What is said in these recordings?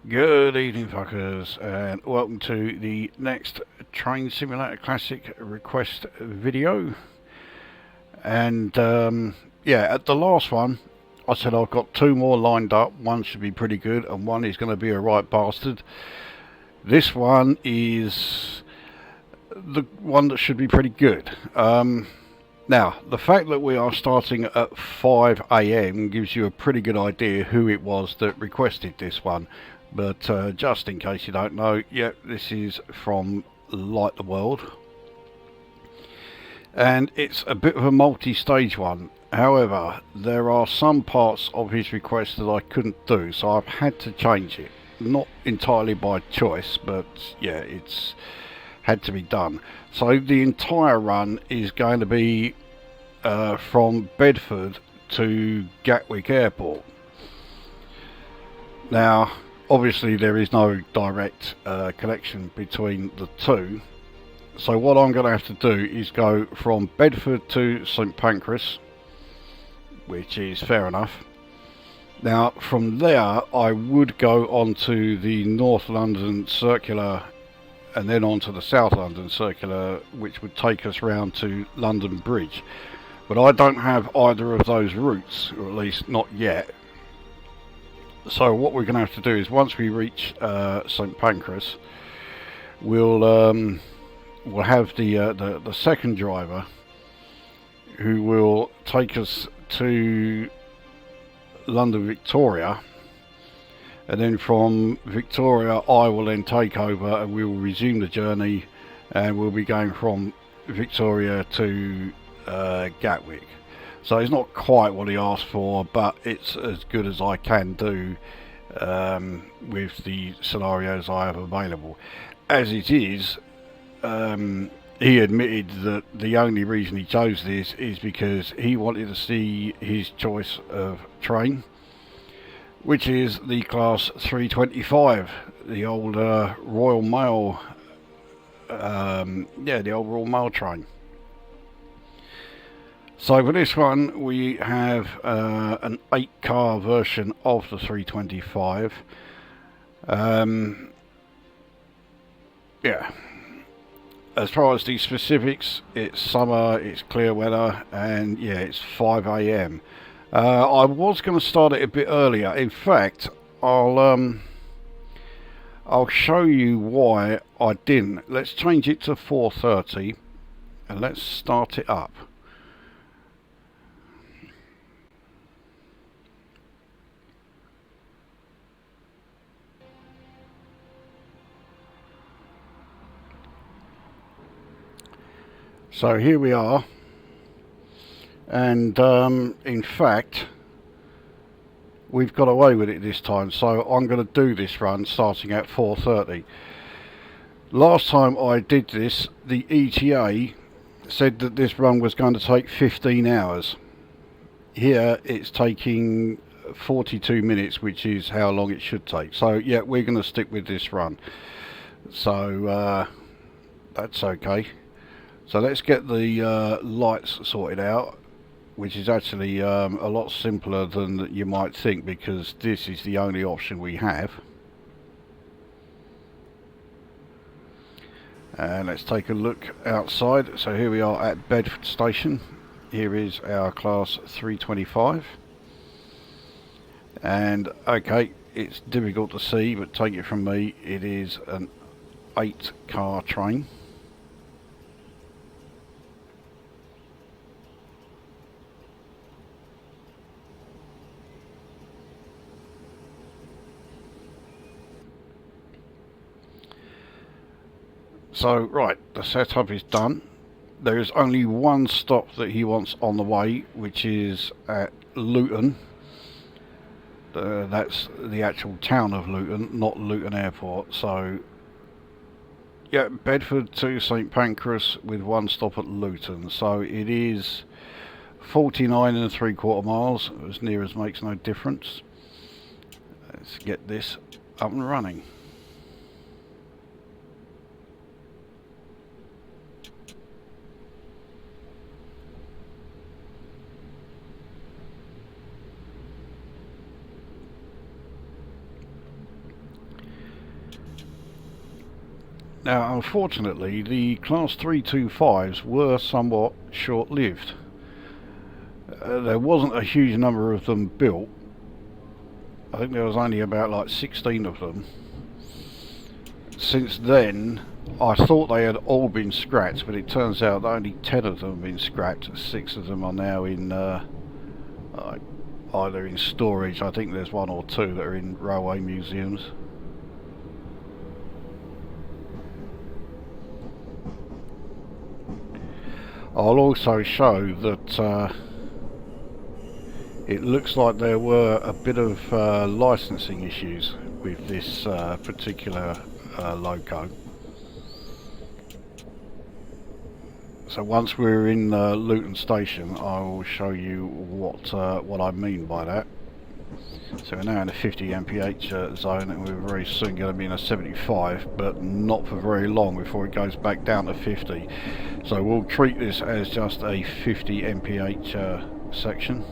Good evening, fuckers, and welcome to the next Train Simulator Classic request video. And yeah, at the last one, I said I've got two more lined up. One should be pretty good, and one is going to be a right bastard. This one is the one that should be pretty good. Now, the fact that we are starting at 5 AM gives you a pretty good idea who it was that requested this one. But just in case you don't know, yeah, this is from LightheWorld. And it's a bit of a multi-stage one. However, there are some parts of his request that I couldn't do, so I've had to change it. Not entirely by choice, but yeah, it's had to be done. So the entire run is going to be from Bedford to Gatwick Airport. Now, obviously there is no direct connection between the two, so what I'm going to have to do is go from Bedford to St Pancras, which is fair enough. Now from there I would go on to the North London Circular and then on to the South London Circular, which would take us round to London Bridge. But I don't have either of those routes, or at least not yet. So what we're going to have to do is once we reach St Pancras, we'll have the second driver who will take us to London Victoria, and then from Victoria I will then take over and we will resume the journey, and we'll be going from Victoria to Gatwick. So it's not quite what he asked for, but it's as good as I can do with the scenarios I have available. As it is, he admitted that the only reason he chose this is because he wanted to see his choice of train, which is the Class 325, the old Royal Mail, the old Royal Mail train. So for this one we have an 8-car version of the 325. Yeah. As far as the specifics, it's summer, it's clear weather, and yeah, it's 5 AM. I was going to start it a bit earlier. In fact, I'll show you why I didn't. Let's change it to 4:30 and let's start it up. So here we are, and in fact we've got away with it this time, so I'm going to do this run starting at 4:30. Last time I did this, the ETA said that this run was going to take 15 hours. Here it's taking 42 minutes, which is how long it should take. So yeah, we're going to stick with this run, so that's okay. So let's get the lights sorted out, which is actually a lot simpler than you might think, because this is the only option we have. And let's take a look outside. So here we are at Bedford station. Here is our Class 325. And okay, it's difficult to see, but take it from me, it is an 8-car train. So right, the setup is done. There is only one stop that he wants on the way, which is at Luton. That's the actual town of Luton, not Luton Airport. So yeah, Bedford to St Pancras with one stop at Luton. So it is 49 3/4 miles, as near as makes no difference. Let's get this up and running. Now, unfortunately, the Class 325s were somewhat short-lived. There wasn't a huge number of them built. I think there was only about like 16 of them. Since then, I thought they had all been scrapped, but it turns out that only 10 of them have been scrapped. 6 of them are now in either in storage. I think there's 1 or 2 that are in railway museums. I'll also show that it looks like there were a bit of licensing issues with this particular loco. So once we're in Luton station, I will show you what I mean by that. So we're now in a 50 mph zone, and we're very soon going to be in a 75, but not for very long before it goes back down to 50. So we'll treat this as just a 50 mph section.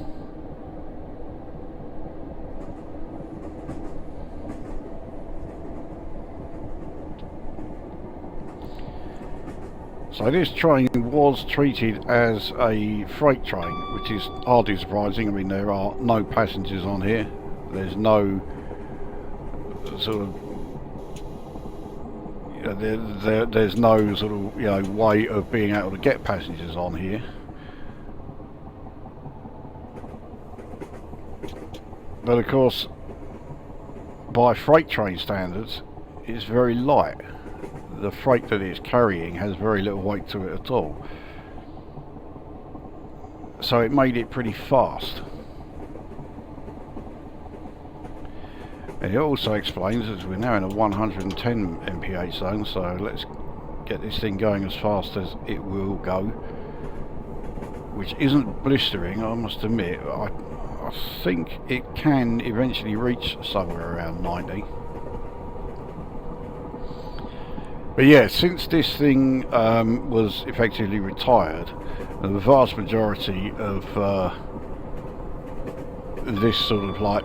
So this train was treated as a freight train, which is hardly surprising. I mean, there are no passengers on here. There's no sort of, you know, there's no sort of, you know, way of being able to get passengers on here. But of course, by freight train standards, it's very light. The freight that it's carrying has very little weight to it at all. So it made it pretty fast. And it also explains, as we're now in a 110 mph zone, so let's get this thing going as fast as it will go. Which isn't blistering, I must admit. I think it can eventually reach somewhere around 90. But yeah, since this thing was effectively retired, the vast majority of this sort of like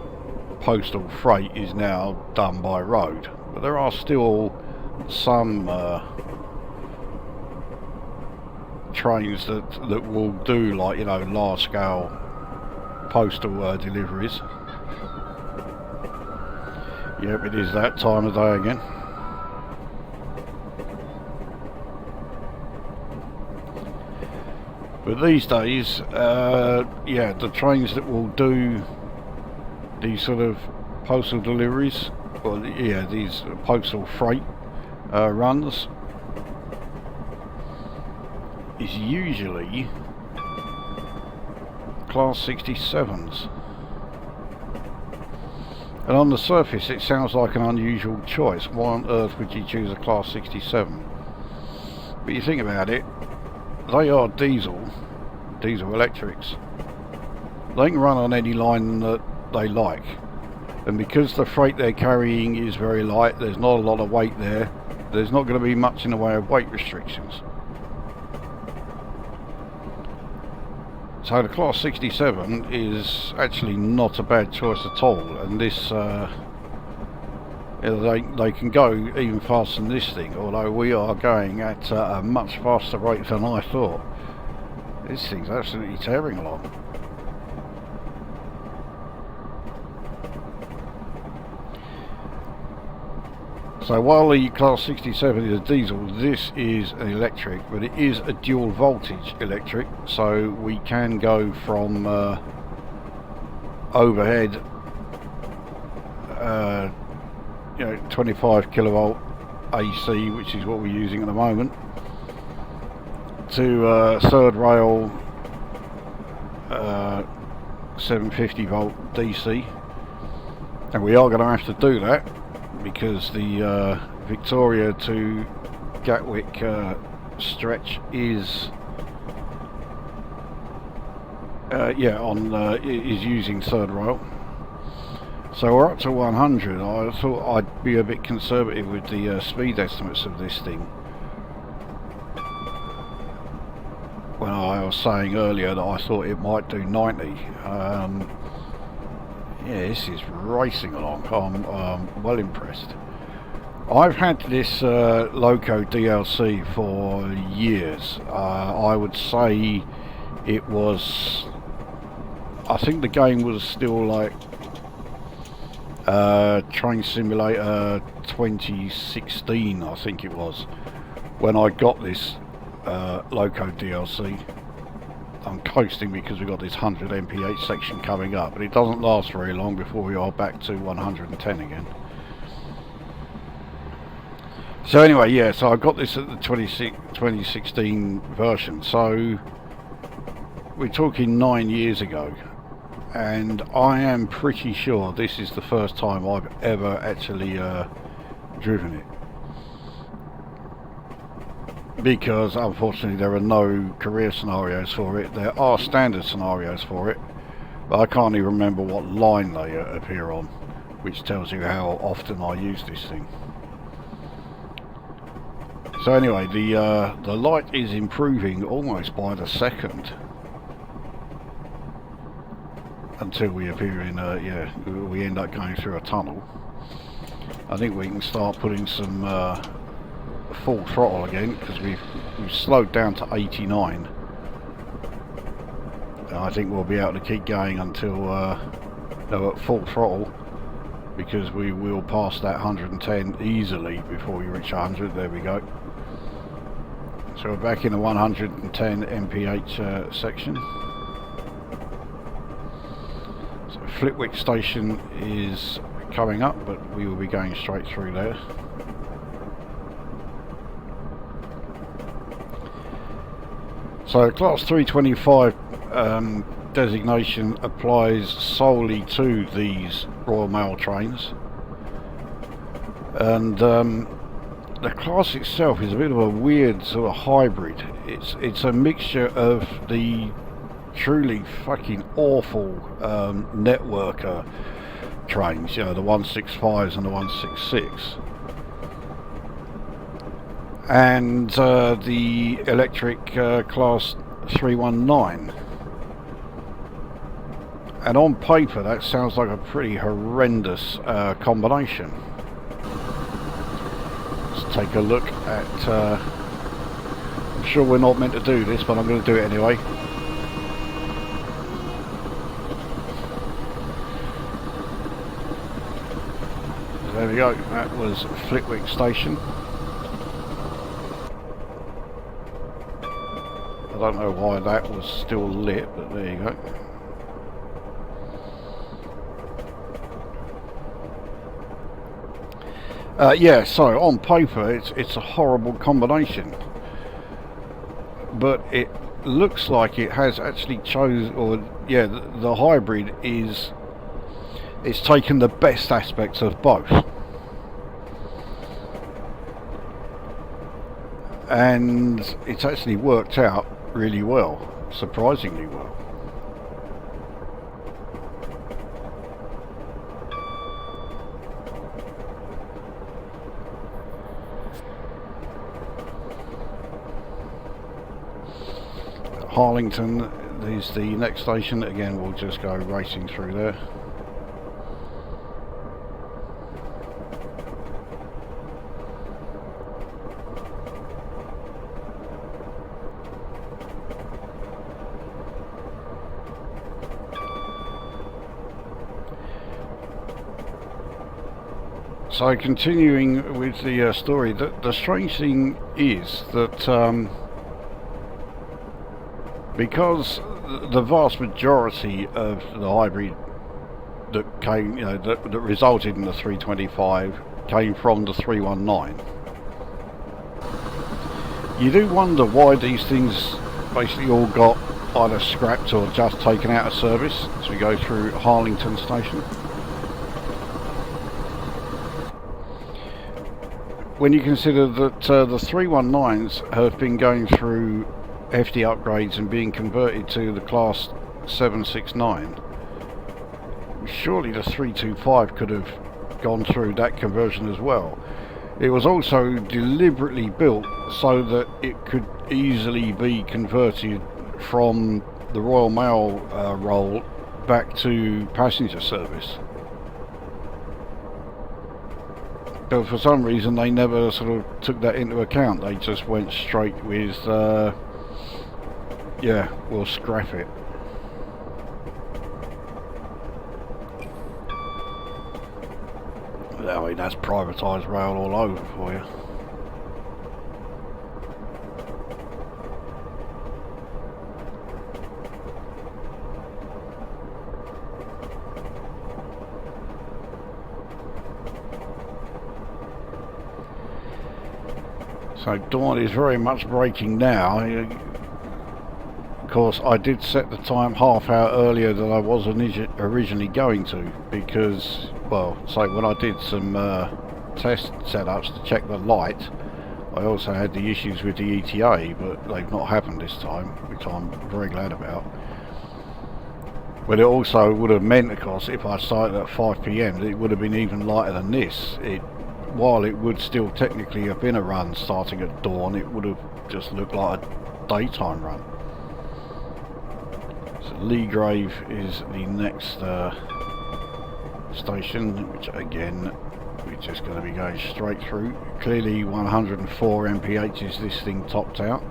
postal freight is now done by road. But there are still some trains that will do, like, you know, large scale postal deliveries. Yep, it is that time of day again. But these days, yeah, the trains that will do these sort of postal deliveries, well, yeah, these postal freight runs, is usually Class 67s. And on the surface, it sounds like an unusual choice. Why on earth would you choose a Class 67? But you think about it, they are diesel electrics. They can run on any line that they like, and because the freight they're carrying is very light, there's not a lot of weight there, there's not going to be much in the way of weight restrictions. So the Class 67 is actually not a bad choice at all, and this they can go even faster than this thing, although we are going at a much faster rate than I thought. This thing's absolutely tearing along. So while the Class 67 is a diesel, this is an electric, but it is a dual voltage electric, so we can go from overhead, you know, 25 kilovolt AC, which is what we're using at the moment, to third rail 750 volt DC, and we are going to have to do that because the Victoria to Gatwick stretch is is using third rail. So we're up to 100. I thought I'd be a bit conservative with the speed estimates of this thing. When I was saying earlier that I thought it might do 90. Yeah, this is racing along. I'm well impressed. I've had this Loco DLC for years. I would say it was... I think the game was still like Train Simulator 2016, I think it was, when I got this Loco DLC. I'm coasting because we've got this 100 mph section coming up, but it doesn't last very long before we are back to 110 again. So anyway, yeah, so I got this at the 2016 version, so we're talking 9 years ago, and I am pretty sure this is the first time I've ever actually driven it. Because unfortunately there are no career scenarios for it. There are standard scenarios for it, but I can't even remember what line they appear on, which tells you how often I use this thing. So anyway, the light is improving almost by the second until we appear in we end up going through a tunnel. I think we can start putting some full throttle again, because we've slowed down to 89. And I think we'll be able to keep going until at full throttle, because we will pass that 110 easily before we reach 100. There we go. So we're back in the 110 mph section. So Flitwick station is coming up, but we will be going straight through there. So Class 325 designation applies solely to these Royal Mail trains, and the class itself is a bit of a weird sort of hybrid. It's a mixture of the truly fucking awful networker trains, you know, the 165s and the 166, and the electric class 319. And on paper that sounds like a pretty horrendous combination. Let's take a look at I'm sure we're not meant to do this, but I'm going to do it anyway. There we go, that was Flitwick station. I don't know why that was still lit, but there you go. Yeah, so on paper it's a horrible combination, but it looks like it has actually the hybrid it's taken the best aspects of both, and it's actually worked out really well, surprisingly well. Harlington is the next station. Again, we'll just go racing through there. So continuing with the story, the strange thing is that because the vast majority of the hybrid that came, that resulted in the 325 came from the 319, you do wonder why these things basically all got either scrapped or just taken out of service as we go through Harlington station. When you consider that the 319s have been going through hefty upgrades and being converted to the class 769, surely the 325 could have gone through that conversion as well. It was also deliberately built so that it could easily be converted from the Royal Mail role back to passenger service. But for some reason they never sort of took that into account. They just went straight with, yeah, we'll scrap it. I mean, that's privatised rail all over for you. So dawn is very much breaking now. Of course, I did set the time half hour earlier than I was originally going to, because, well, so when I did some test setups to check the light, I also had the issues with the ETA, but they've not happened this time, which I'm very glad about. But it also would have meant, of course, if I started at 5 PM, it would have been even lighter than this. While it would still technically have been a run starting at dawn, it would have just looked like a daytime run. So Leagrave is the next station, which again we're just going to be going straight through. Clearly 104 mph is this thing topped out.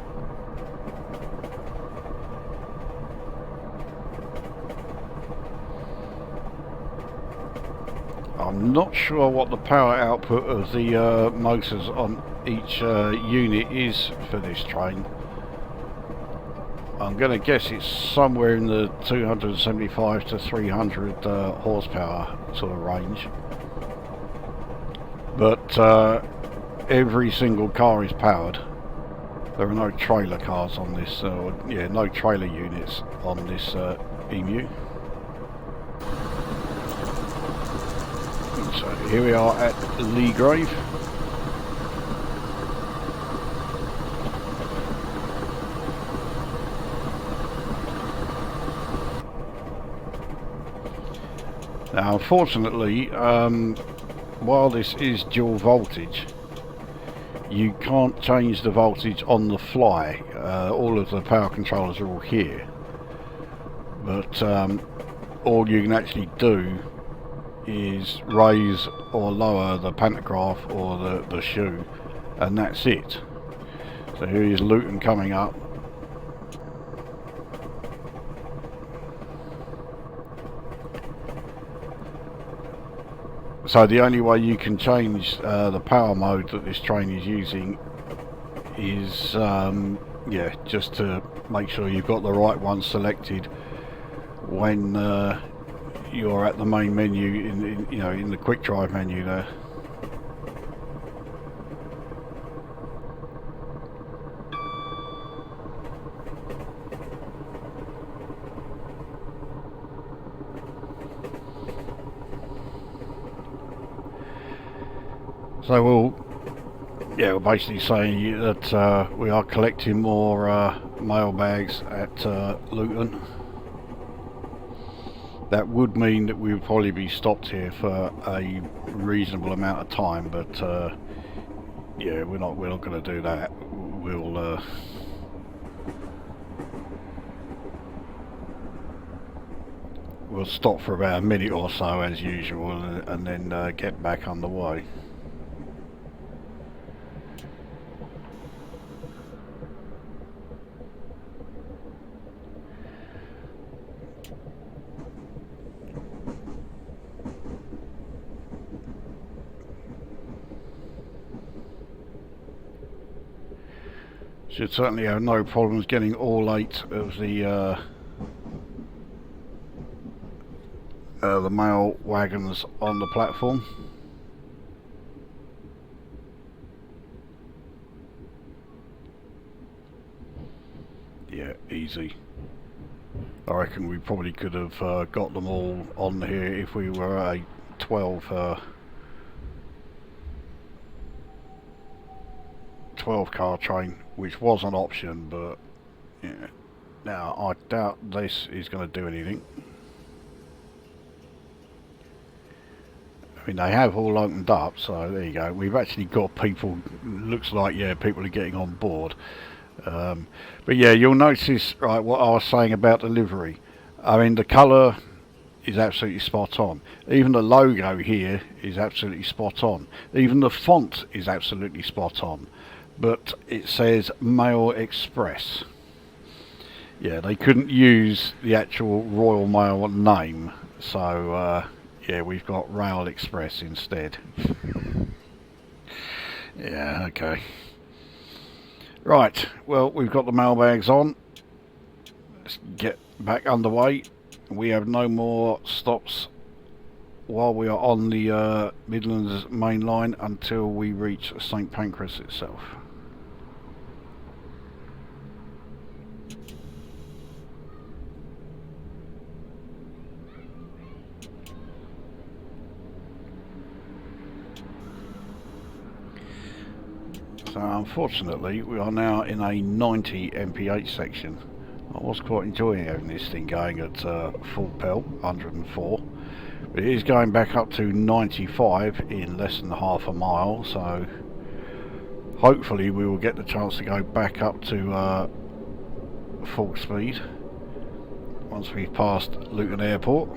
I'm not sure what the power output of the motors on each unit is for this train. I'm going to guess it's somewhere in the 275 to 300 horsepower sort of range. But every single car is powered. There are no trailer cars on this, yeah, no trailer units on this EMU. So here we are at Leagrave. Now unfortunately, while this is dual voltage, you can't change the voltage on the fly. All of the power controllers are all here, but all you can actually do is raise or lower the pantograph or the shoe, and that's it. So here is Luton coming up. So the only way you can change the power mode that this train is using is yeah, just to make sure you've got the right one selected when you're at the main menu in the quick drive menu there. So we're basically saying that we are collecting more mail bags at Luton. That would mean that we would probably be stopped here for a reasonable amount of time, but yeah, we're not going to do that. We'll stop for about a minute or so as usual, and then get back underway. Should certainly have no problems getting all 8 of the mail wagons on the platform. Yeah, easy. I reckon we probably could have got them all on here if we were a 12 car train, which was an option, but yeah. Now I doubt this is going to do anything. I mean, they have all opened up, so there you go. We've actually got people, looks like, yeah, people are getting on board. But yeah, you'll notice, right, what I was saying about the livery. I mean, the colour is absolutely spot on. Even the logo here is absolutely spot on. Even the font is absolutely spot on. But it says Mail Express. Yeah, they couldn't use the actual Royal Mail name, so yeah, we've got Rail Express instead. Yeah, okay. Right, well, we've got the mailbags on. Let's get back underway. We have no more stops while we are on the Midlands main line until we reach St Pancras itself. So unfortunately we are now in a 90 mph section. I was quite enjoying having this thing going at full pelt, 104, but it is going back up to 95 in less than half a mile, so hopefully we will get the chance to go back up to full speed once we've passed Luton Airport.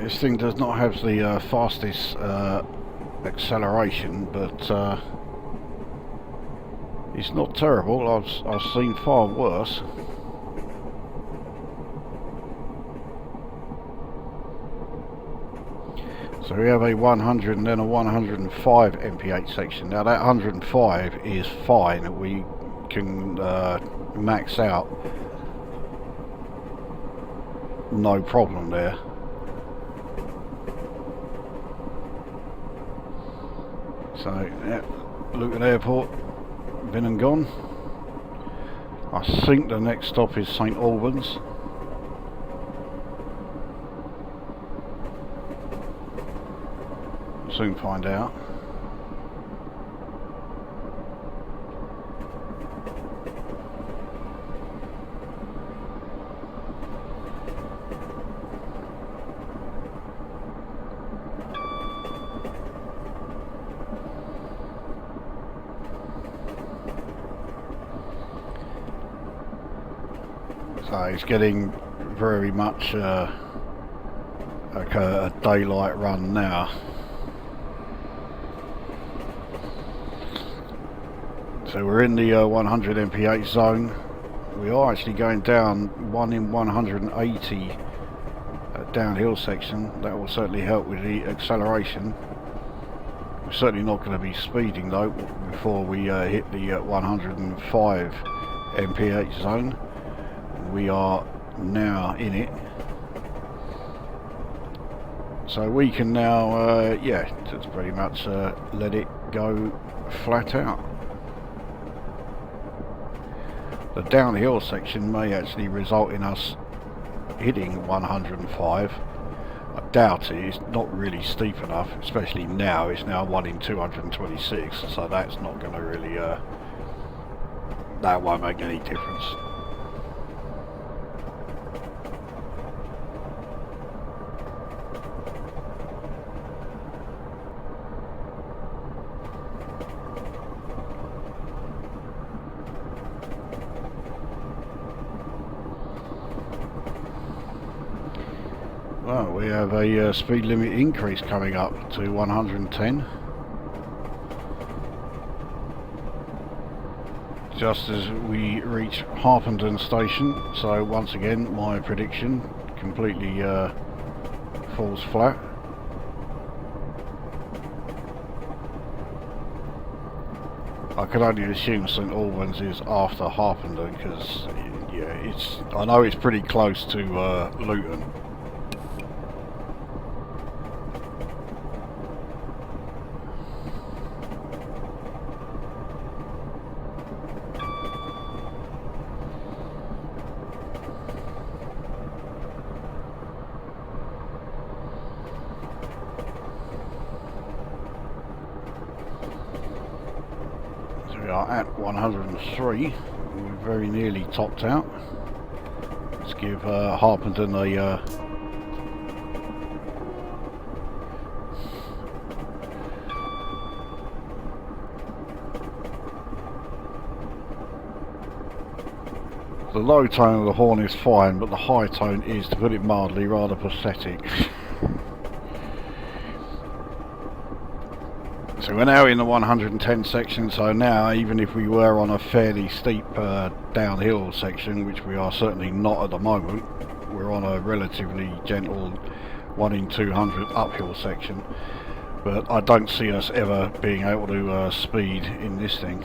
This thing does not have the fastest acceleration, but it's not terrible. I've seen far worse. So we have a 100 and then a 105 mph section. Now that 105 is fine. We can max out, no problem there. So, yeah, Luton Airport, been and gone. I think the next stop is St Albans. Soon find out. So it's getting very much like a daylight run now. So we're in the 100 mph zone. We are actually going down 1 in 180 downhill section. That will certainly help with the acceleration. We're certainly not going to be speeding though before we hit the 105 mph zone. We are now in it, so we can now yeah, just pretty much let it go flat out. The downhill section may actually result in us hitting 105. I doubt it. It's not really steep enough, especially now. It's now 1 in 226, so that's not going to really that won't make any difference. Well, we have a speed limit increase coming up to 110. Just as we reach Harpenden station, so once again my prediction completely falls flat. I can only assume St Albans is after Harpenden because yeah, I know it's pretty close to Luton. are at 103. We're very nearly topped out. Let's give Harpenden a the low tone of the horn is fine, but the high tone is, to put it mildly, rather pathetic. So we're now in the 110 section, so now even if we were on a fairly steep downhill section, which we are certainly not at the moment, we're on a relatively gentle 1 in 200 uphill section, but I don't see us ever being able to speed in this thing.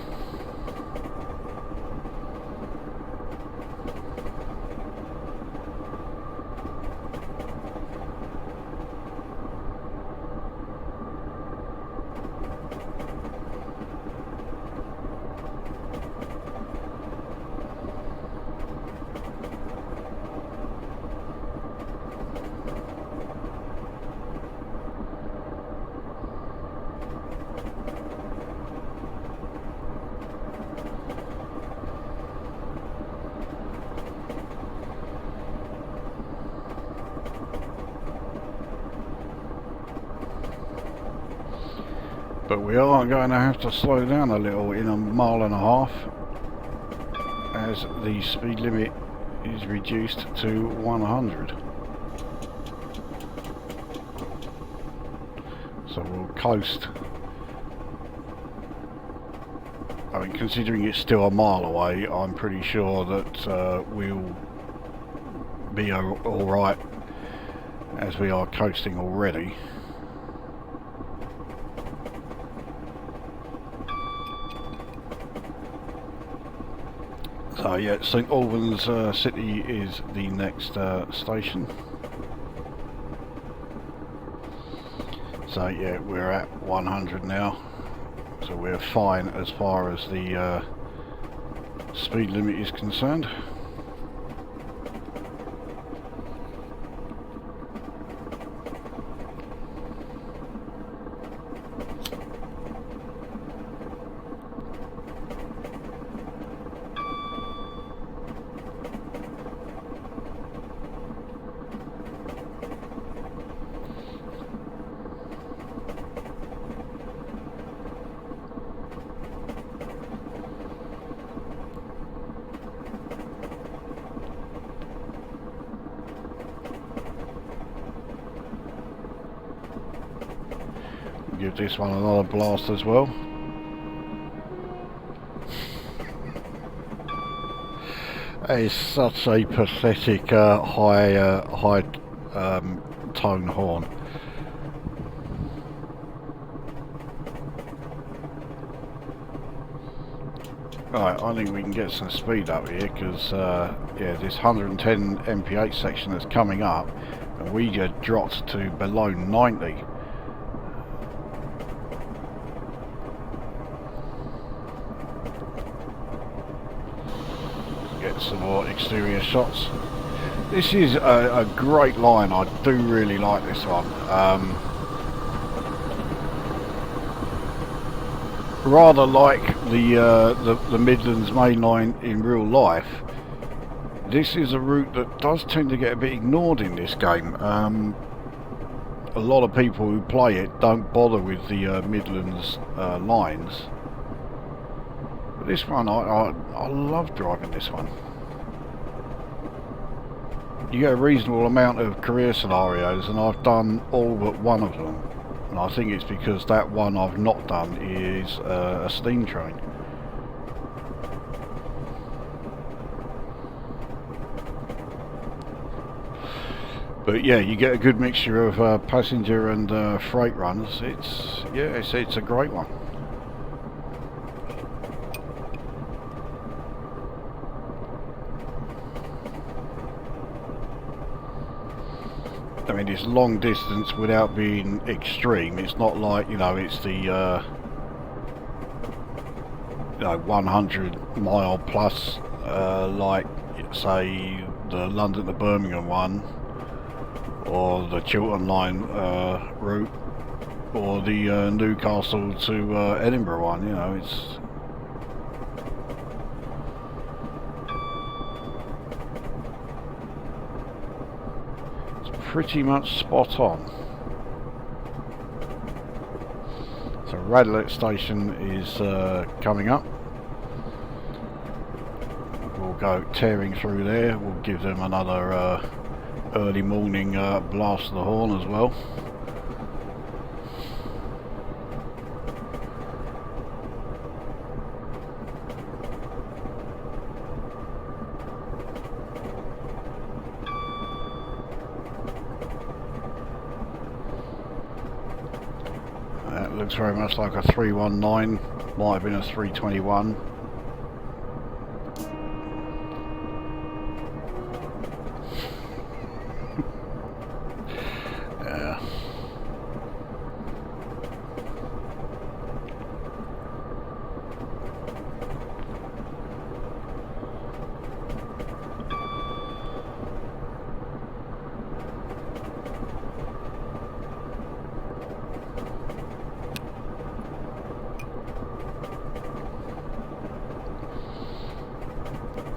But we are going to have to slow down a little in 1.5 miles as the speed limit is reduced to 100. So we'll coast. I mean, considering it's still a mile away, I'm pretty sure that we'll be alright as we are coasting already. So yeah, St Albans City is the next station. So yeah, we're at 100 now, so we're fine as far as the speed limit is concerned. Give this one another blast as well. It's such a pathetic high tone horn. Right, I think we can get some speed up here because yeah, this 110 mph section that's coming up, and we just dropped to below 90. Get some more exterior shots. This is a great line. I do really like this one. Rather like the Midlands main line in real life, this is a route that does tend to get a bit ignored in this game. A lot of people who play it don't bother with the Midlands lines. But this one, I love driving this one. You get a reasonable amount of career scenarios, and I've done all but one of them. And I think it's because that one I've not done is a steam train. But yeah, you get a good mixture of passenger and freight runs. It's a great one. I mean, it's long distance without being extreme. It's not like, you know, it's the 100 mile plus like say the London to Birmingham one, or the Chiltern line route, or the Newcastle to Edinburgh one. You know, pretty much spot on. So Radlett station is coming up. We'll go tearing through there. We'll give them another early morning blast of the horn as well. That looks very much like a 319, might have been a 321. Yeah.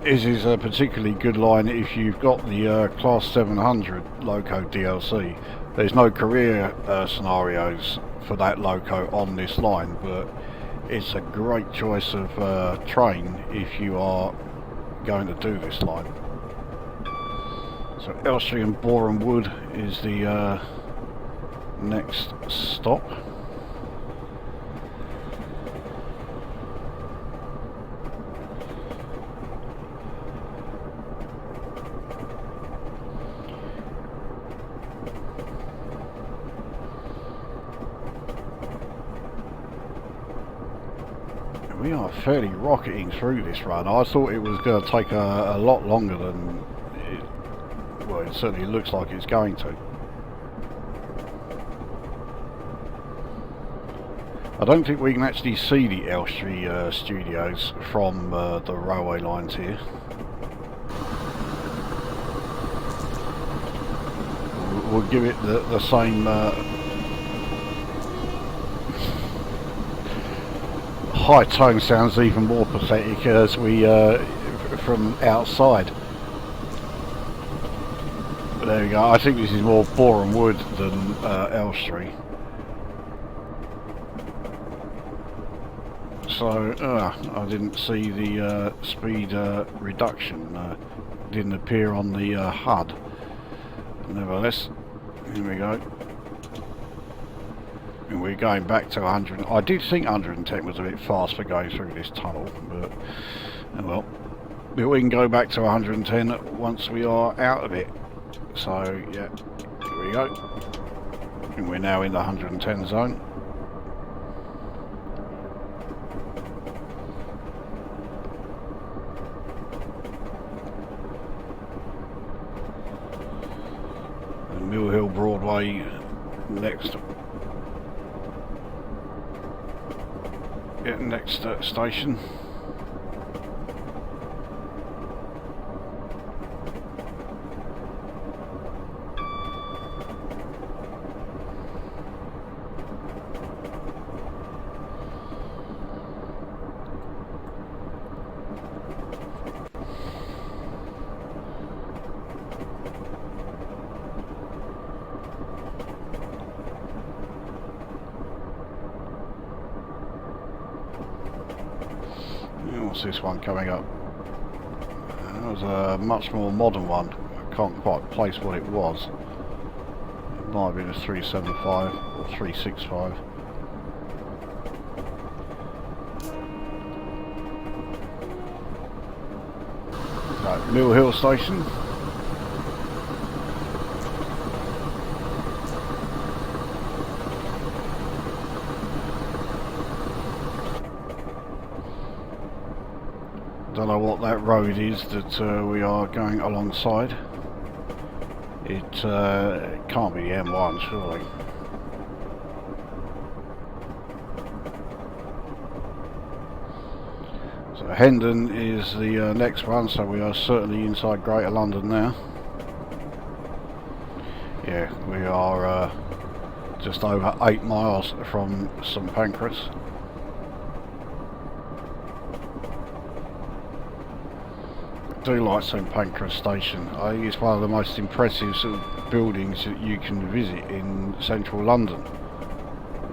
This is a particularly good line if you've got the Class 700 loco DLC. There's no career scenarios for that loco on this line, but it's a great choice of train if you are going to do this line. So Elstree and Boreham Wood is the next stop. We are fairly rocketing through this run. I thought it was going to take a lot longer than it, well, it certainly looks like it's going to. I don't think we can actually see the Elstree studios from the railway lines here. We'll give it the same high tone sounds even more pathetic as we from outside. But there we go. I think this is more Boreham Wood than Elstree. So I didn't see the speed reduction. Didn't appear on the HUD. Nevertheless, here we go. And we're going back to 100. I did think 110 was a bit fast for going through this tunnel, but oh well. But we can go back to 110 once we are out of it. So yeah, here we go. And we're now in the 110 zone. And Mill Hill Broadway next. Next station. What's this one coming up? That was a much more modern one. I can't quite place what it was. It might have been a 375 or 365. No, Mill Hill Station. Don't know what that road is that we are going alongside. It can't be the M1 surely. So Hendon is the next one, so we are certainly inside Greater London now. Yeah, we are just over 8 miles from St Pancras. do like St Pancras station. I think it's one of the most impressive sort of buildings that you can visit in central London.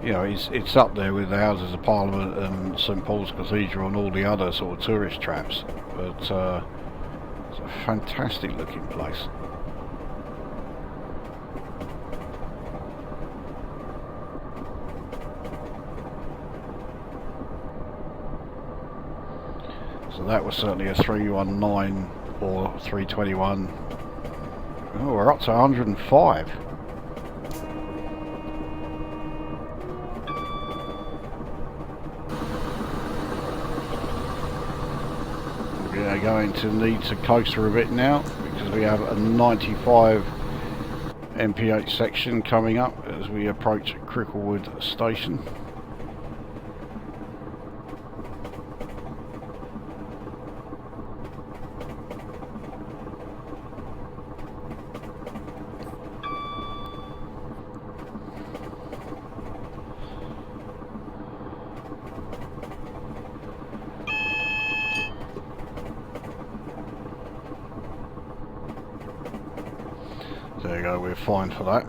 You know, it's up there with the Houses of Parliament and St Paul's Cathedral and all the other sort of tourist traps, but it's a fantastic looking place. So that was certainly a 319 or 321. Oh, we're up to 105. We are going to need to coast for a bit now because we have a 95 mph section coming up as we approach Cricklewood station. There you go, we're fine for that.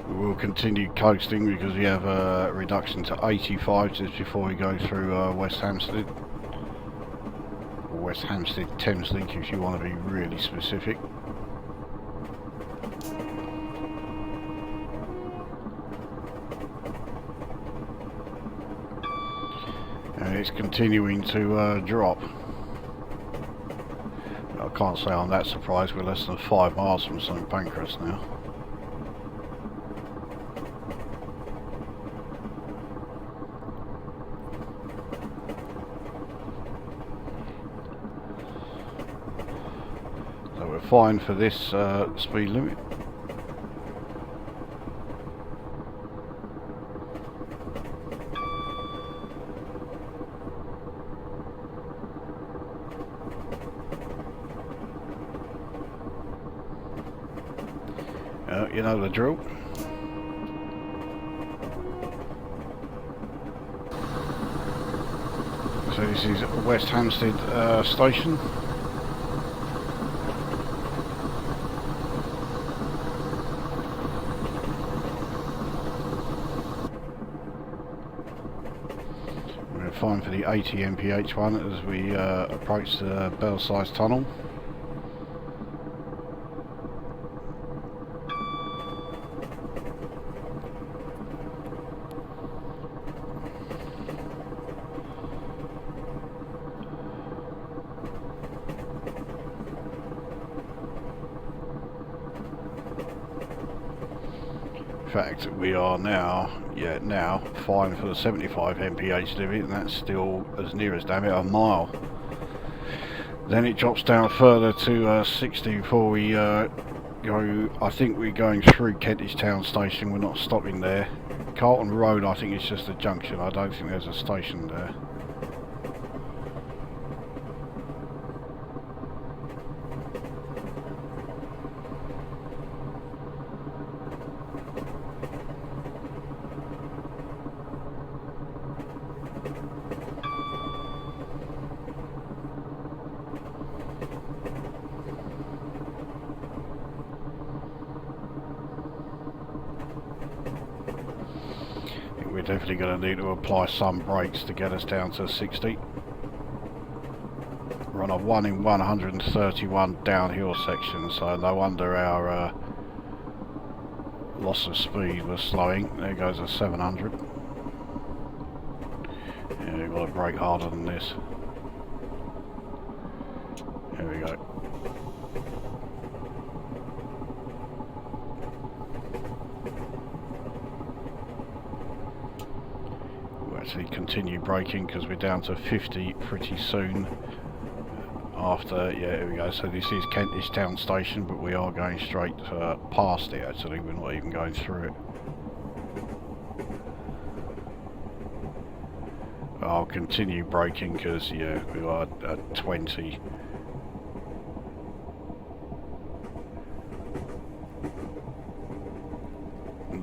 We will continue coasting because we have a reduction to 85 just before we go through West Hampstead. Or West Hampstead Thameslink if you want to be really specific. And it's continuing to drop. I can't say I'm that surprised, we're less than 5 miles from St Pancras now. So we're fine for this speed limit. You know the drill. So this is West Hampstead station. We're fine for the 80 mph one as we approach the Belsize tunnel. In fact, we are now fine for the 75 mph limit, and that's still as near as damn it a mile. Then it drops down further to 60 before we go. I think we're going through Kentish Town Station. We're not stopping there. Carlton Road, I think it's just a junction. I don't think there's a station there. We're definitely going to need to apply some brakes to get us down to 60. We're on a 1 in 131 downhill section, so no wonder our loss of speed was slowing. There goes a 700. Yeah, we've got to brake harder than this. There we go. Actually continue braking because we're down to 50 pretty soon after. Yeah, here we go. So this is Kentish Town Station, but we are going straight past it. Actually, we're not even going through it. I'll continue braking because yeah, we are at 20.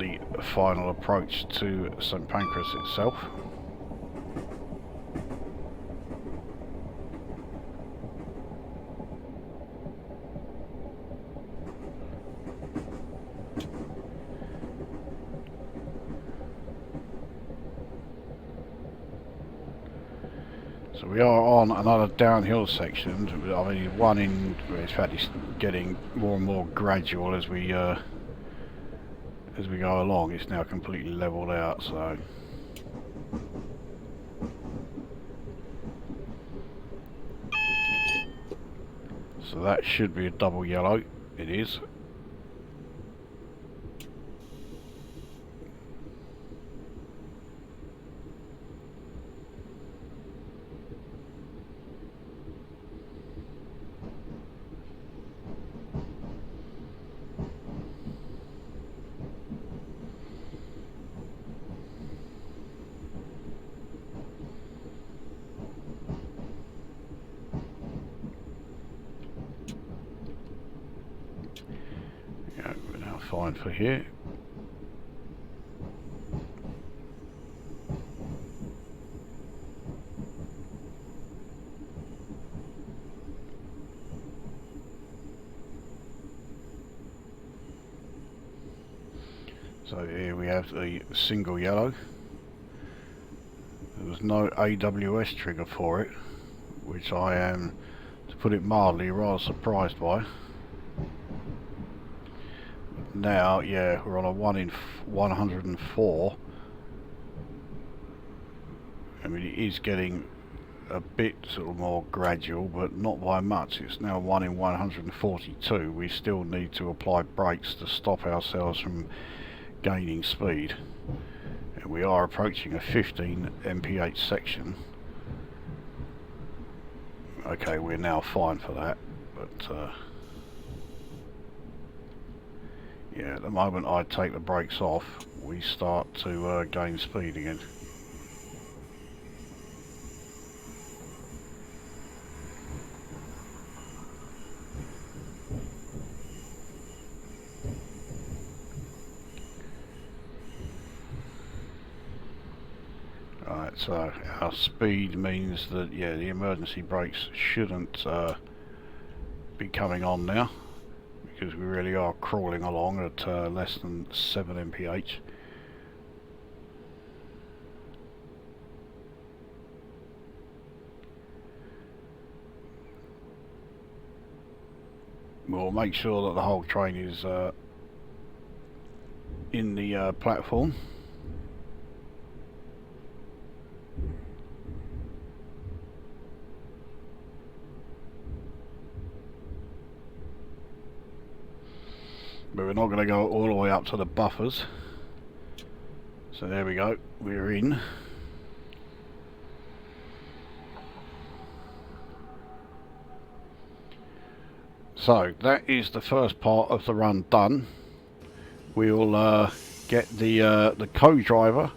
on the final approach to St Pancras itself. So we are on another downhill section. I mean, one in, in fact, it's getting more and more gradual as we go along. It's now completely leveled out. So that should be a double yellow. It is. Fine for here. So here we have the single yellow. There was no AWS trigger for it, which I am, to put it mildly, rather surprised by. Now, yeah, we're on a 1 in 104. I mean, it is getting a bit sort of more gradual, but not by much. It's now 1 in 142. We still need to apply brakes to stop ourselves from gaining speed. And we are approaching a 15 mph section. Okay, we're now fine for that, but yeah, at the moment I take the brakes off, we start to gain speed again. Right, so our speed means that, yeah, the emergency brakes shouldn't be coming on now, because we really are crawling along at less than 7 mph. We'll make sure that the whole train is in the platform. But we're not going to go all the way up to the buffers. So there we go, we're in. So that is the first part of the run done. We'll get the co-driver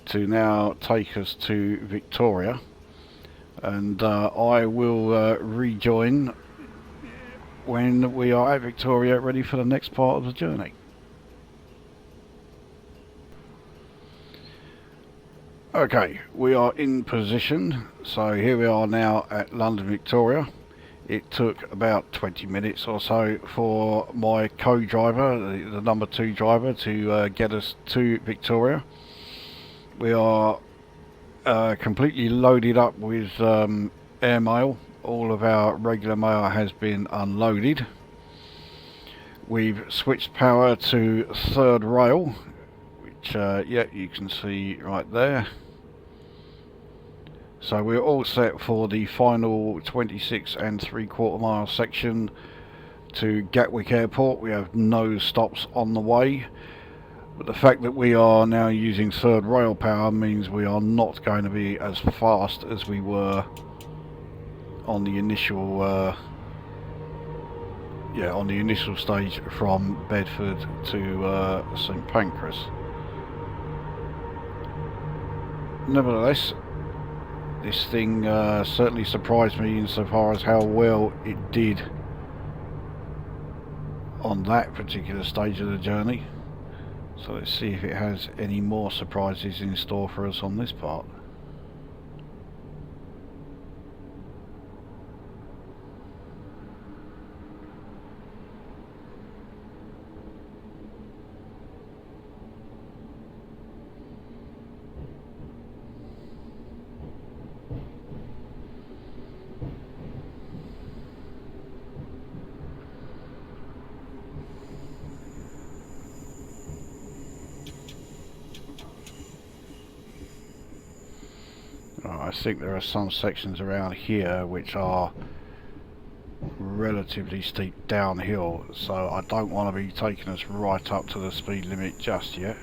to now take us to Victoria, and I will rejoin when we are at Victoria, ready for the next part of the journey. Okay, we are in position. So here we are now at London Victoria. It took about 20 minutes or so for my co-driver, the number 2 driver, to get us to Victoria. We are completely loaded up with airmail. All of our regular mail has been unloaded. We've switched power to 3rd rail, which yeah, you can see right there. So we're all set for the final 26 3/4 mile section to Gatwick Airport. We have no stops on the way, but the fact that we are now using 3rd rail power means we are not going to be as fast as we were on the initial on the initial stage from Bedford to St Pancras. Nevertheless, this thing certainly surprised me insofar as how well it did on that particular stage of the journey. So let's see if it has any more surprises in store for us on this part. I think there are some sections around here which are relatively steep downhill, so I don't want to be taking us right up to the speed limit just yet.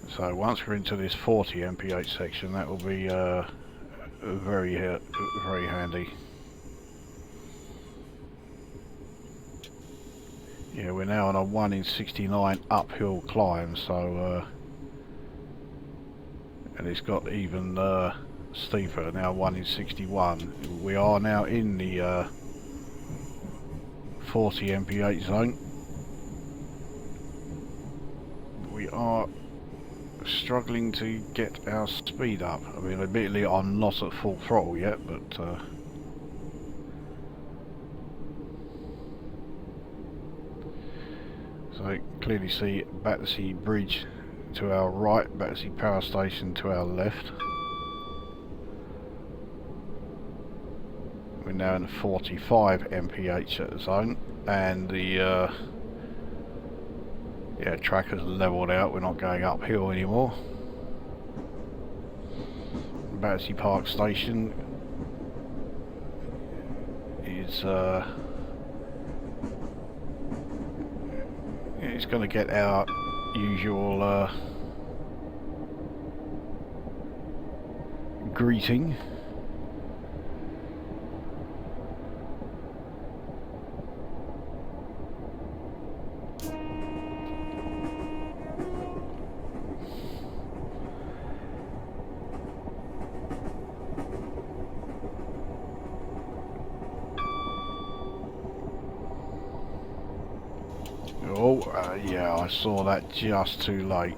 So once we're into this 40 mph section, that will be very handy. Yeah, we're now on a 1 in 69 uphill climb, so and it's got even steeper now, 1 in 61. We are now in the 40 mph zone. We are struggling to get our speed up. I mean, admittedly I'm not at full throttle yet, but so clearly see Battersea Bridge to our right, Battersea Power Station to our left. We're now in the 45 mph zone, and the yeah, track has leveled out, we're not going uphill anymore. Battersea Park Station is it's going to get our usual greeting. Yeah, I saw that just too late.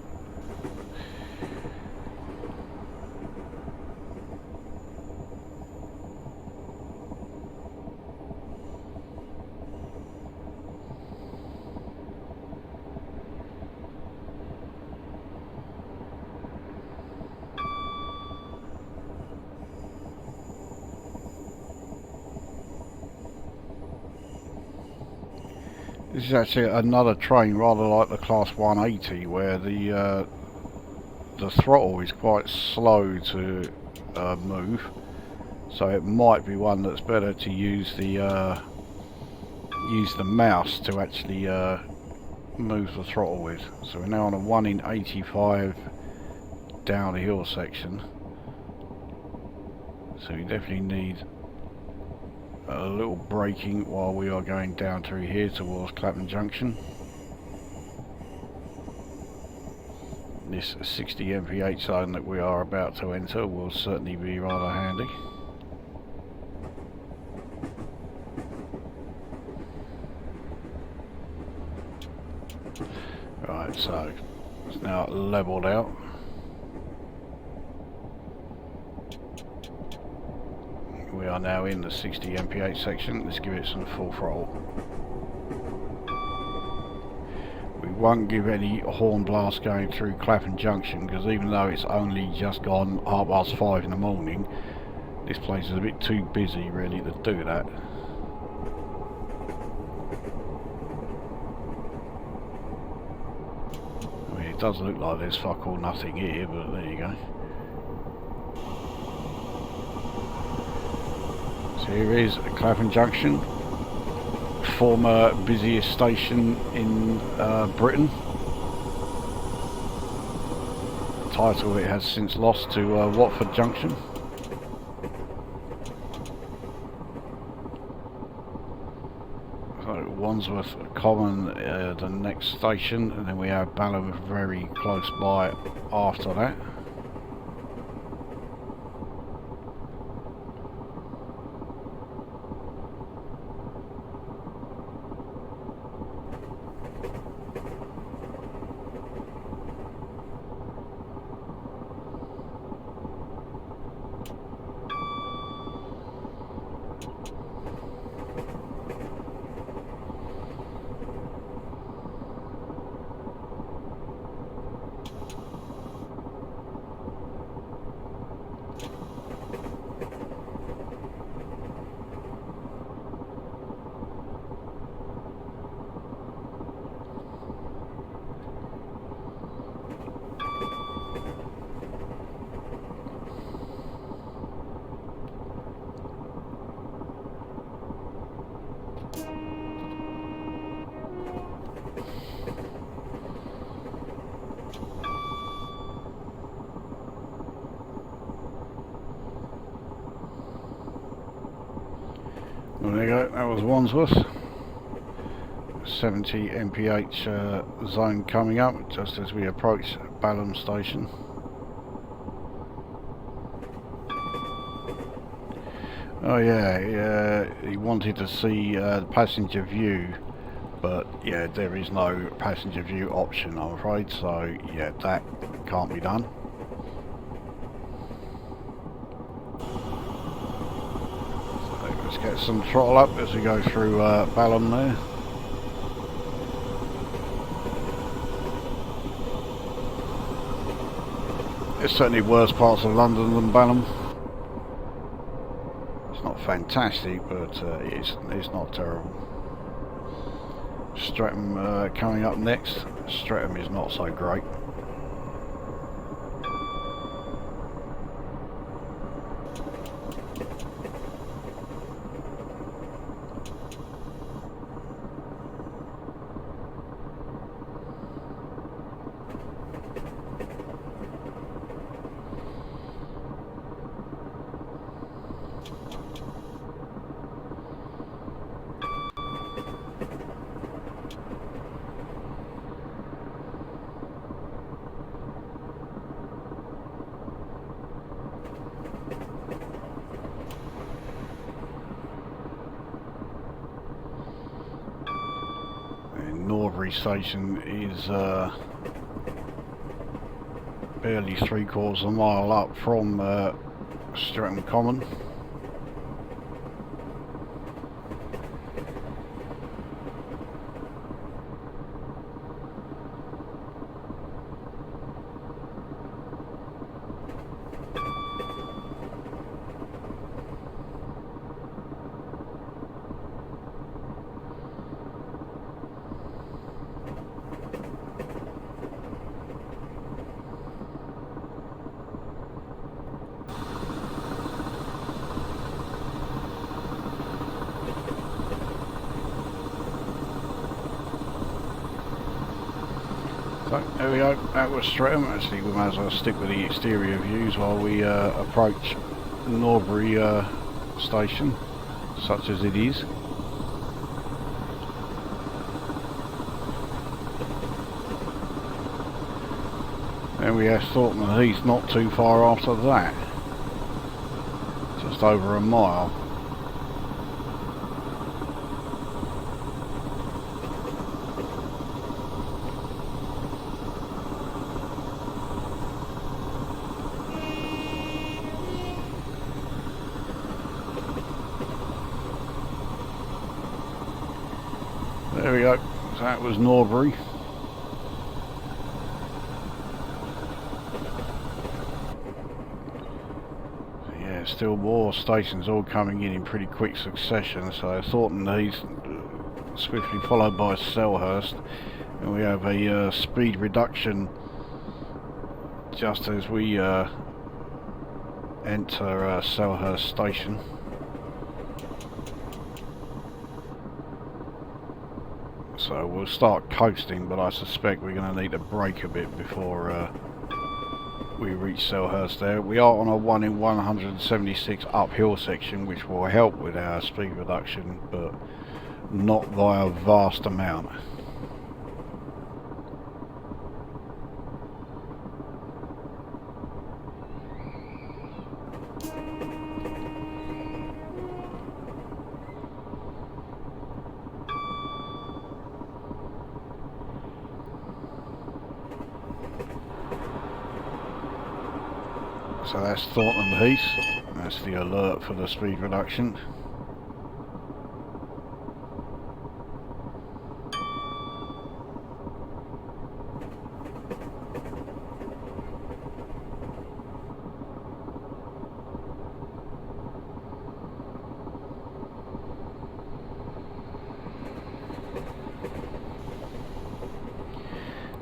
This is actually another train, rather like the Class 180, where the throttle is quite slow to move. So it might be one that's better to use the mouse to actually move the throttle with. So we're now on a 1 in 85 downhill section. So we definitely need a little braking while we are going down through here towards Clapham Junction. This 60 mph zone that we are about to enter will certainly be rather handy. Right, so it's now levelled out. We are now in the 60 mph section. Let's give it some full throttle. We won't give any horn blast going through Clapham Junction, because even though it's only just gone 5:30 in the morning, this place is a bit too busy really to do that. I mean, it does look like there's fuck all nothing here, but there you go. Here is Clapham Junction, former busiest station in Britain. The title it has since lost to Watford Junction. So Wandsworth Common, the next station, and then we have Balham very close by after that. Well, there you go, that was Wandsworth. 70 mph zone coming up just as we approach Balham station. Oh yeah, he wanted to see the passenger view, but yeah, there is no passenger view option, I'm afraid, so yeah, that can't be done. So let's get some throttle up as we go through Balham there. There's certainly worse parts of London than Balham. It's not fantastic, but it's not terrible. Streatham coming up next. Streatham is not so great. Norbury station is barely 3/4 of a mile up from Streatham Common. So there we go, that was Streatham. Actually we might as well stick with the exterior views while we approach Norbury station, such as it is. And we have Thornton Heath not too far after that, just over a mile. There we go, so that was Norbury. Yeah, still more stations all coming in pretty quick succession. So Thornton Heath swiftly followed by Selhurst, and we have a speed reduction just as we enter Selhurst station. So we'll start coasting, but I suspect we're going to need to brake a bit before we reach Selhurst there. We are on a 1 in 176 uphill section, which will help with our speed reduction, but not by a vast amount. So that's Thornton Heath, that's the alert for the speed reduction.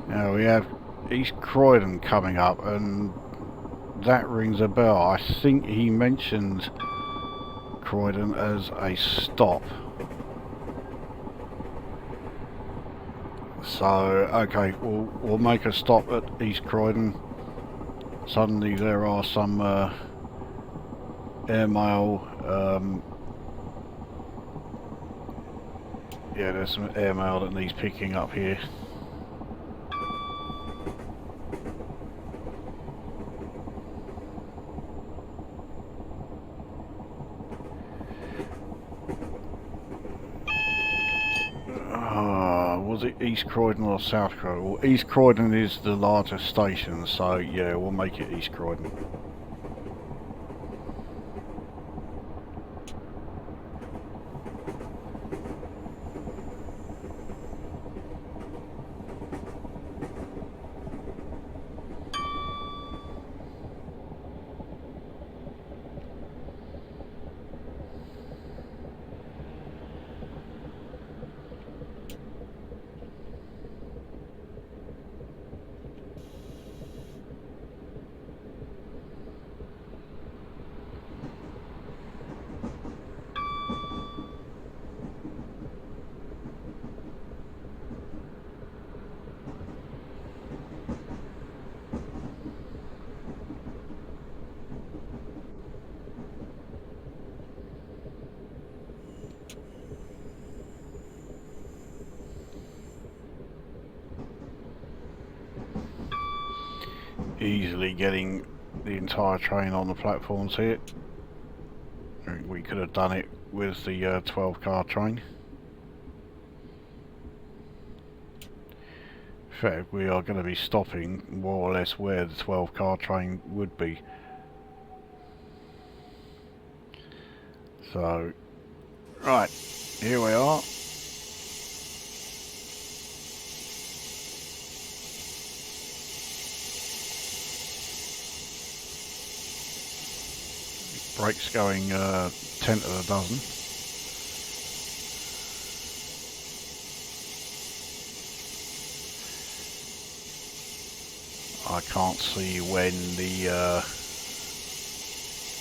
Now we have East Croydon coming up, and that rings a bell. I think he mentioned Croydon as a stop. So, okay, we'll make a stop at East Croydon. Suddenly there are some airmail, yeah, there's some airmail that needs picking up here. Was it East Croydon or South Croydon? Well, East Croydon is the largest station, so yeah, we'll make it East Croydon. Easily getting the entire train on the platforms here. We could have done it with the 12 car train. In fact, we are going to be stopping more or less where the 12 car train would be. So, right, here we are. Brakes going 10 to the dozen. I can't see when the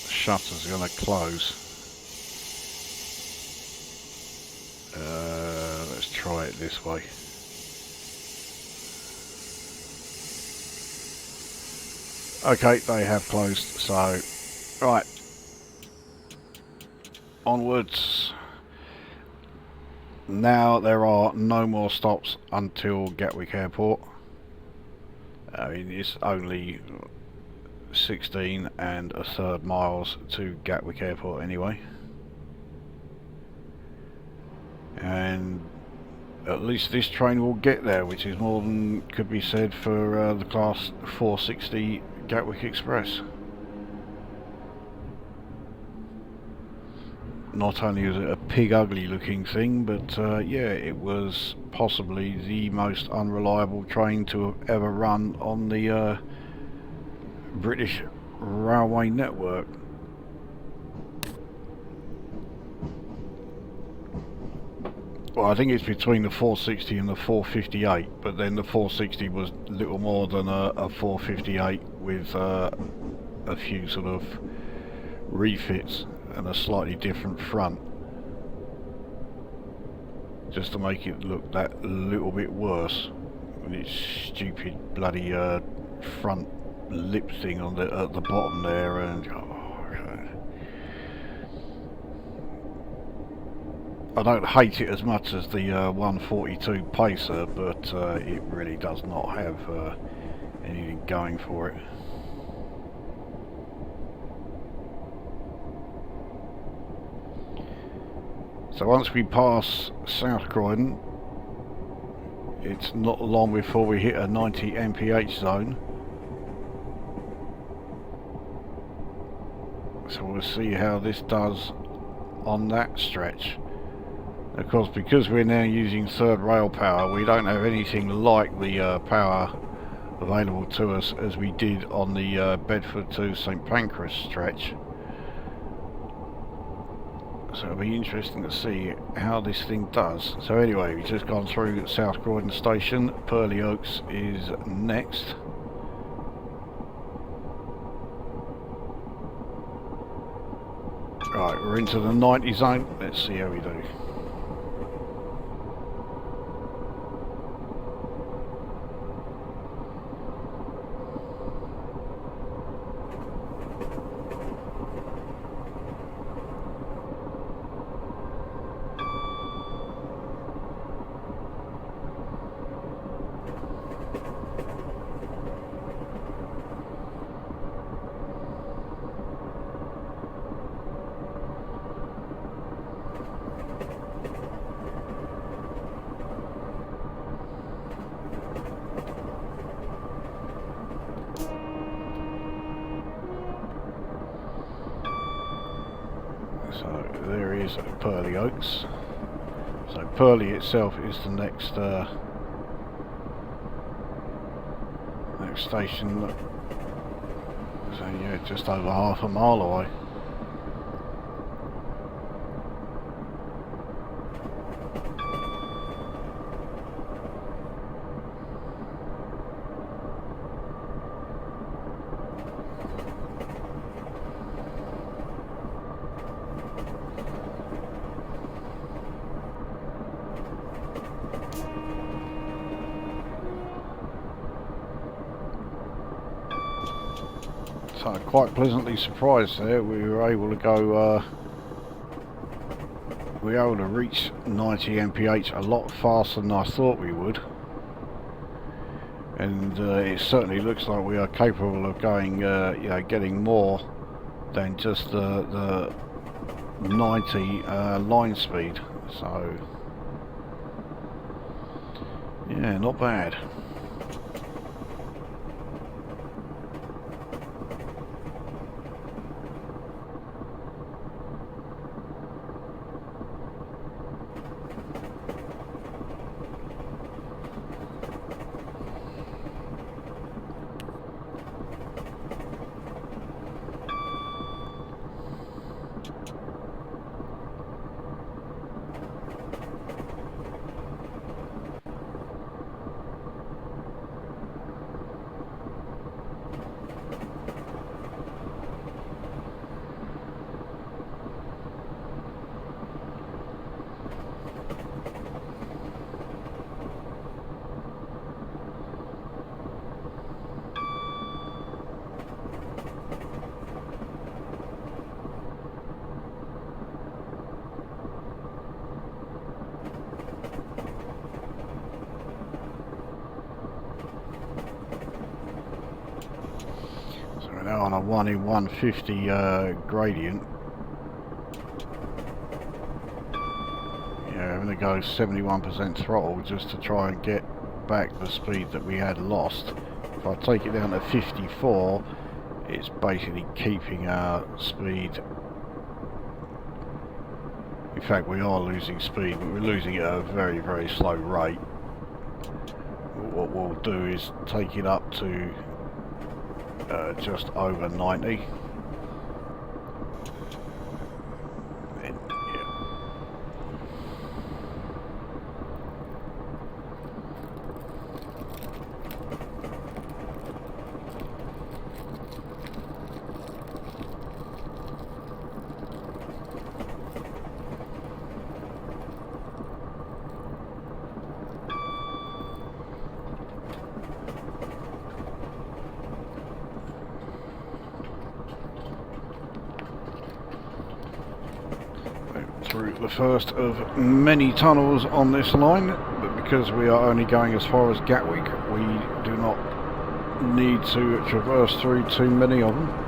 shutters are going to close. Let's try it this way. Okay, they have closed, so right. Onwards. Now there are no more stops until Gatwick Airport. I mean, it's only 16 1/3 miles to Gatwick Airport anyway. And at least this train will get there, which is more than could be said for the Class 460 Gatwick Express. Not only is it a pig ugly looking thing, but yeah, it was possibly the most unreliable train to have ever run on the British railway network. Well, I think it's between the 460 and the 458, but then the 460 was little more than a 458 with a few sort of refits and a slightly different front, just to make it look that little bit worse with its stupid bloody front lip thing on at the bottom there. And I don't hate it as much as the 142 Pacer, but it really does not have anything going for it. So once we pass South Croydon, it's not long before we hit a 90 mph zone. So we'll see how this does on that stretch. Of course, because we're now using third rail power, we don't have anything like the power available to us as we did on the Bedford to St Pancras stretch. So it'll be interesting to see how this thing does. So anyway, we've just gone through South Croydon Station. Purley Oaks is next. Right, we're into the 90 zone. Let's see how we do. So there is Purley Oaks. So Purley itself is the next station. So yeah, just over half a mile away. So quite pleasantly surprised there. We were able to go, we were able to reach 90 mph a lot faster than I thought we would, and it certainly looks like we are capable of going, you know, getting more than just the 90 line speed. So yeah, not bad. Now on a 1 in 150 gradient. Yeah, I'm going to go 71% throttle just to try and get back the speed that we had lost. If I take it down to 54, it's basically keeping our speed. In fact, we are losing speed, but we're losing it at a very, very slow rate. What we'll do is take it up to just over 90. the first of many tunnels on this line, but because we are only going as far as Gatwick, we do not need to traverse through too many of them.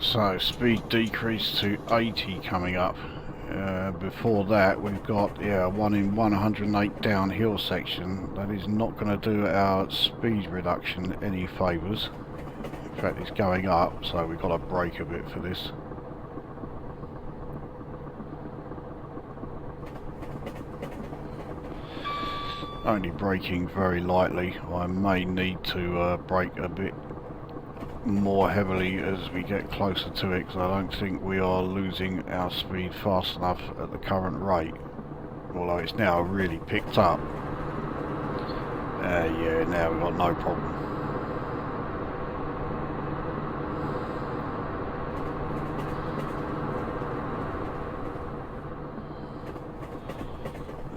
So speed decrease to 80 coming up. Before that we've got 1 in 108 downhill section. That is not going to do our speed reduction any favours. In fact, it's going up, so we've got to brake a bit for this. Only braking very lightly. I may need to brake a bit more heavily as we get closer to it, because I don't think we are losing our speed fast enough at the current rate, although it's now really picked up. Yeah, now we've got no problem.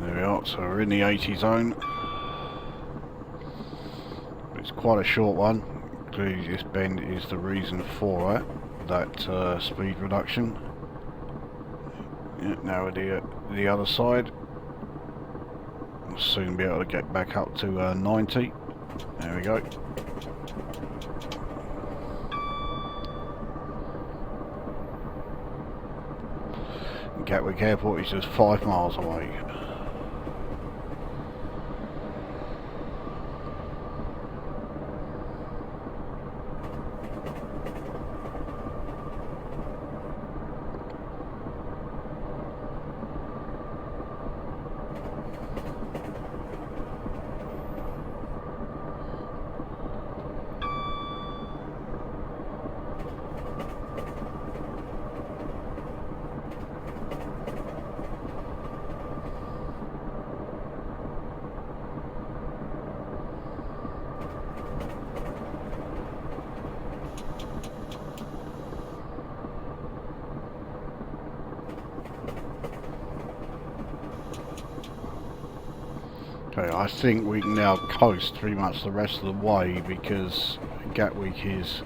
There we are, so we're in the 80 zone. It's quite a short one. Clearly this bend is the reason for that speed reduction. Yeah, now we're the other side. We'll soon be able to get back up to 90. There we go. Gatwick Airport is just 5 miles away. Okay, I think we can now coast pretty much the rest of the way, because Gatwick is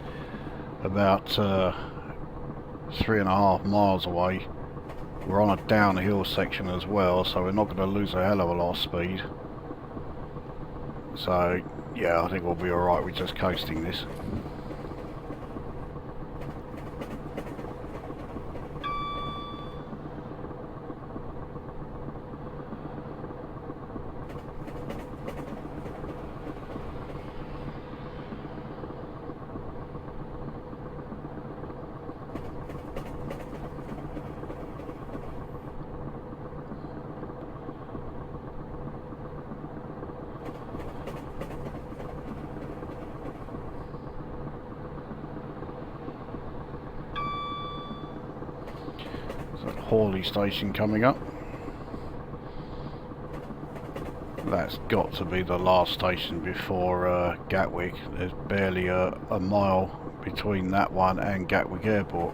about 3.5 miles away. We're on a downhill section as well, so we're not going to lose a hell of a lot of speed. So yeah, I think we'll be alright with just coasting this. Hawley station coming up. that's got to be the last station before Gatwick. There's barely a mile between that one and Gatwick Airport.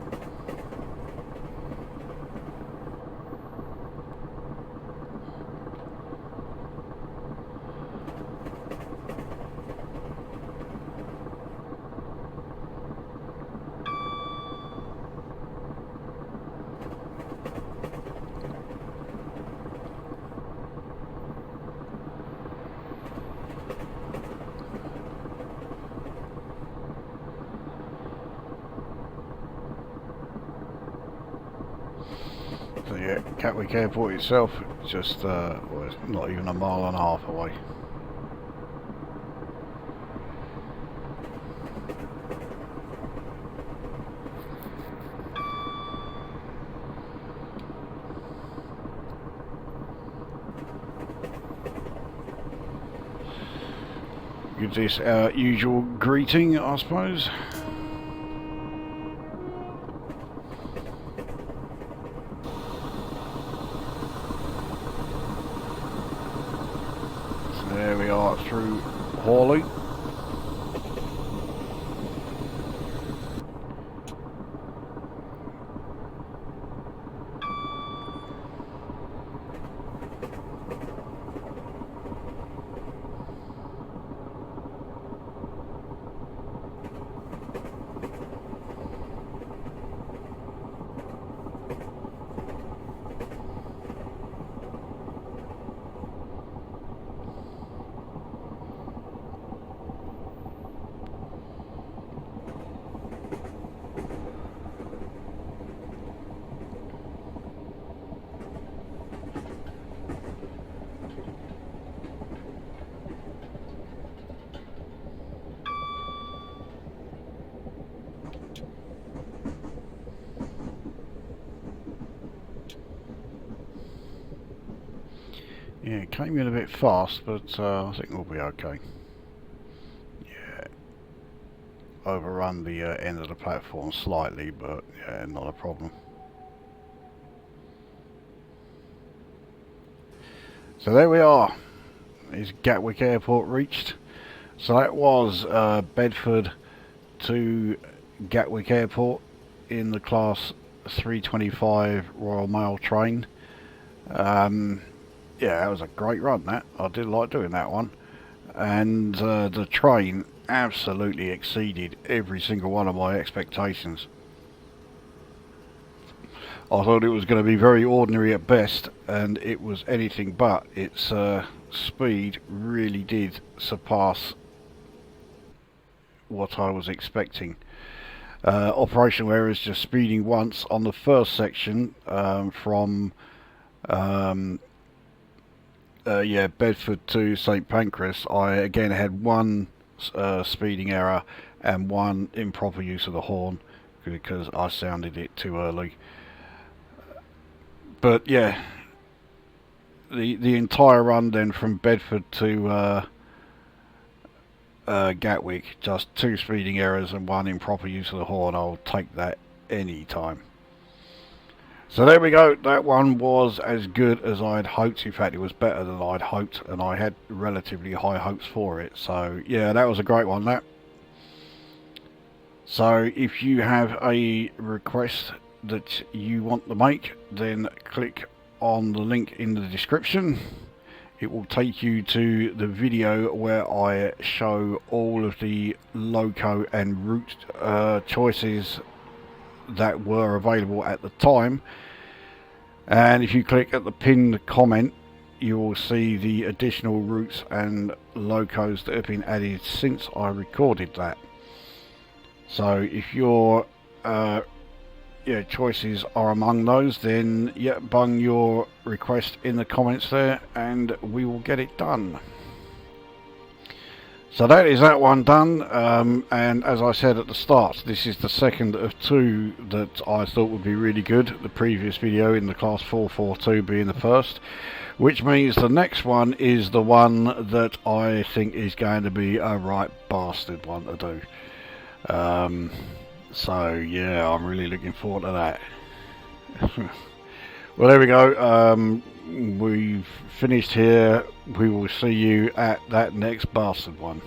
So yeah, Gatwick Airport itself, just well, it's not even a mile and a half away. Gives this our usual greeting, I suppose. There we are through Hawley. Yeah, it came in a bit fast, but I think we'll be okay. Yeah, overrun the end of the platform slightly, but yeah, not a problem. So there we are. Is Gatwick Airport reached? So that was Bedford to Gatwick Airport in the class 325 Royal Mail train. Yeah, that was a great run, that. I did like doing that one. And the train absolutely exceeded every single one of my expectations. I thought it was going to be very ordinary at best, and it was anything but. Its speed really did surpass what I was expecting. Operational errors, just speeding once on the first section from yeah, Bedford to St Pancras. I again had one speeding error and one improper use of the horn because I sounded it too early. But yeah, the entire run then from Bedford to Gatwick, just 2 speeding errors and 1 improper use of the horn. I'll take that any time. So there we go, that one was as good as I'd hoped. In fact, it was better than I'd hoped, and I had relatively high hopes for it. So yeah, that was a great one, that. So if you have a request that you want to make, then click on the link in the description. It will take you to the video where I show all of the loco and route choices that were available at the time. And if you click at the pinned comment, you will see the additional routes and locos that have been added since I recorded that. So if your choices are among those, then yeah, bung your request in the comments there and we will get it done. So that is that one done, and as I said at the start, this is the second of 2 that I thought would be really good. The previous video in the class 442 being the first, which means the next one is the one that I think is going to be a right bastard one to do. So yeah, I'm really looking forward to that. Well, there we go. We've finished here. We will see you at that next bastard one.